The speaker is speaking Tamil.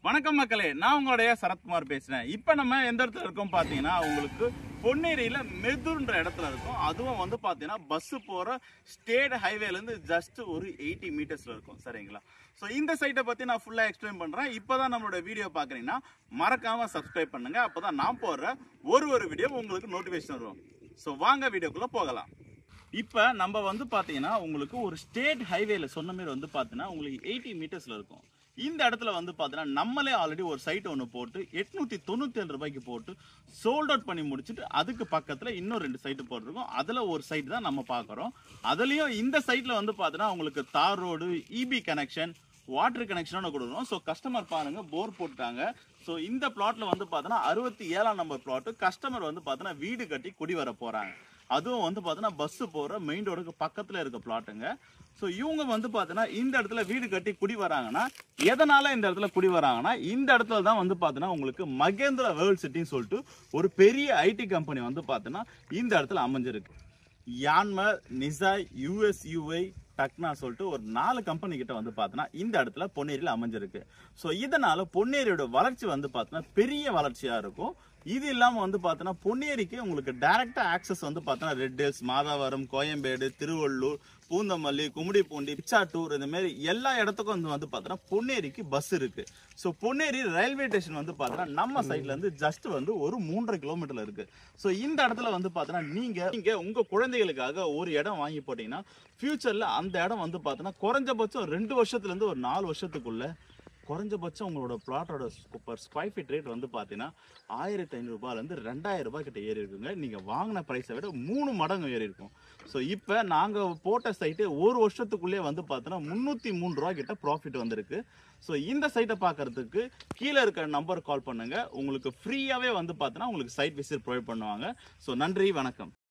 வணக்கம் மக்களே, நான் உங்களுடைய சரத்குமார் பேசுறேன். இப்போ நம்ம எந்த இடத்துல இருக்கோம் பார்த்தீங்கன்னா, உங்களுக்கு பொன்னேரியில மெதுன்ற இடத்துல இருக்கும். அதுவும் வந்து பார்த்தீங்கன்னா பஸ் போற ஸ்டேட் ஹைவேலேருந்து ஜஸ்ட் ஒரு 80 மீட்டர்ஸ்ல இருக்கும். சரிங்களா? ஸோ இந்த சைட்டை பற்றி நான் ஃபுல்லாக எக்ஸ்பிளைன் பண்ணுறேன். இப்போ தான் நம்மளோட வீடியோ பார்க்குறீங்கன்னா மறக்காம சப்ஸ்கிரைப் பண்ணுங்க. அப்போ தான் நான் போடுற ஒரு வீடியோ உங்களுக்கு நோட்டிஃபிகேஷன் வரும். ஸோ வாங்க வீடியோக்குள்ளே போகலாம். இப்போ நம்ம வந்து பார்த்தீங்கன்னா உங்களுக்கு ஒரு ஸ்டேட் ஹைவேல சொன்ன மாதிரி வந்து பார்த்தீங்கன்னா உங்களுக்கு 80 மீட்டர்ஸ்ல இருக்கும். இந்த இடத்துல வந்து பார்த்தீங்கன்னா நம்மளே ஆல்ரெடி ஒரு சைட் ஒன்று போட்டு 897 ரூபாய்க்கு போட்டு சோல்ட் அவுட் பண்ணி முடிச்சுட்டு அதுக்கு பக்கத்தில் இன்னும் 2 சைட்டு போட்டிருக்கோம். அதில் ஒரு சைட் தான் நம்ம பார்க்குறோம். அதுலேயும் இந்த சைட்டில் வந்து பார்த்தீங்கன்னா உங்களுக்கு தார் ரோடு, இபி கனெக்ஷன், வாட்டர் கனெக்ஷனோட கொடுக்குறோம். ஸோ கஸ்டமர் பாருங்க போர் போட்டாங்க. ஸோ இந்த பிளாட்ல வந்து பார்த்தீங்கன்னா 67ஆம் நம்பர் பிளாட். கஸ்டமர் வந்து பார்த்தீங்கன்னா வீடு கட்டி குடி வர போறாங்க. அதுவும் வந்து பார்த்தீங்கன்னா பஸ் போகிற மெயின் ரோடுக்கு பக்கத்தில் இருக்க பிளாட்டுங்க. ஸோ இவங்க வந்து பார்த்தீங்கன்னா இந்த இடத்துல வீடு கட்டி குடி வராங்கன்னா எதனால இந்த இடத்துல குடி வராங்கன்னா இந்த இடத்துல தான் வந்து பார்த்தீங்கன்னா உங்களுக்கு மகேந்திரா வேர்ல்ட் சிட்டின்னு சொல்லிட்டு ஒரு பெரிய ஐடி கம்பெனி வந்து பார்த்தீங்கன்னா இந்த இடத்துல அமைஞ்சிருக்கு. யான்மர், நிசாய், யூஎஸ்யூஐ, டக்னா சொல்லிட்டு ஒரு 4 கம்பெனி கிட்ட வந்து பார்த்தீங்கன்னா இந்த இடத்துல பொன்னேரியில் அமைஞ்சிருக்கு. ஸோ இதனால பொன்னேரியோட வளர்ச்சி வந்து பார்த்தீங்கன்னா பெரிய வளர்ச்சியா இருக்கும். இது இல்லாமல் வந்து பார்த்தீங்கன்னா பொன்னேரிக்கு உங்களுக்கு டைரக்டா ஆக்சஸ் வந்து பார்த்தீங்கன்னா ரெட் ஹில்ஸ், மாதாவரம், கோயம்பேடு, திருவள்ளூர், பூந்தமல்லி, கும்மிடிப்பூண்டி, பிச்சாட்டூர் இந்த மாதிரி எல்லா இடத்துக்கும் வந்து பார்த்தீங்கன்னா பொன்னேரிக்கு பஸ் இருக்கு. ஸோ பொன்னேரி ரயில்வே ஸ்டேஷன் வந்து பார்த்தீங்கன்னா நம்ம சைட்ல இருந்து ஜஸ்ட் வந்து ஒரு 3.5 கிலோமீட்டர்ல இருக்கு. ஸோ இந்த இடத்துல வந்து பார்த்தீங்கன்னா நீங்க உங்க குழந்தைகளுக்காக ஒரு இடம் வாங்கி போட்டீங்கன்னா ஃபியூச்சர்ல அந்த இடம் வந்து பார்த்தீங்கன்னா குறைஞ்சபட்சம் 2 வருஷத்துல இருந்து ஒரு 4 வருஷத்துக்குள்ள குறைஞ்சபட்சம் உங்களோட பிளாட்டோட பர் ஸ்கொயர் ஃபீட் ரேட் வந்து பார்த்தீங்கன்னா 1500 ரூபாயிலேருந்து 2000 ரூபாய் கிட்ட ஏறி இருக்குங்க. நீங்கள் வாங்கின ப்ரைஸை விட 3 மடங்கு ஏறி இருக்கும். ஸோ இப்போ நாங்கள் போட்ட சைட்டு ஒரு வருஷத்துக்குள்ளே வந்து பார்த்தோன்னா 303 ரூபா கிட்ட ப்ராஃபிட் வந்திருக்கு. ஸோ இந்த சைட்டை பார்க்கறதுக்கு கீழே இருக்கிற நம்பர் கால் பண்ணுங்க. உங்களுக்கு ஃப்ரீயாகவே வந்து பார்த்தோன்னா உங்களுக்கு சைட் விசிட் ப்ரொவைட் பண்ணுவாங்க. ஸோ நன்றி, வணக்கம்.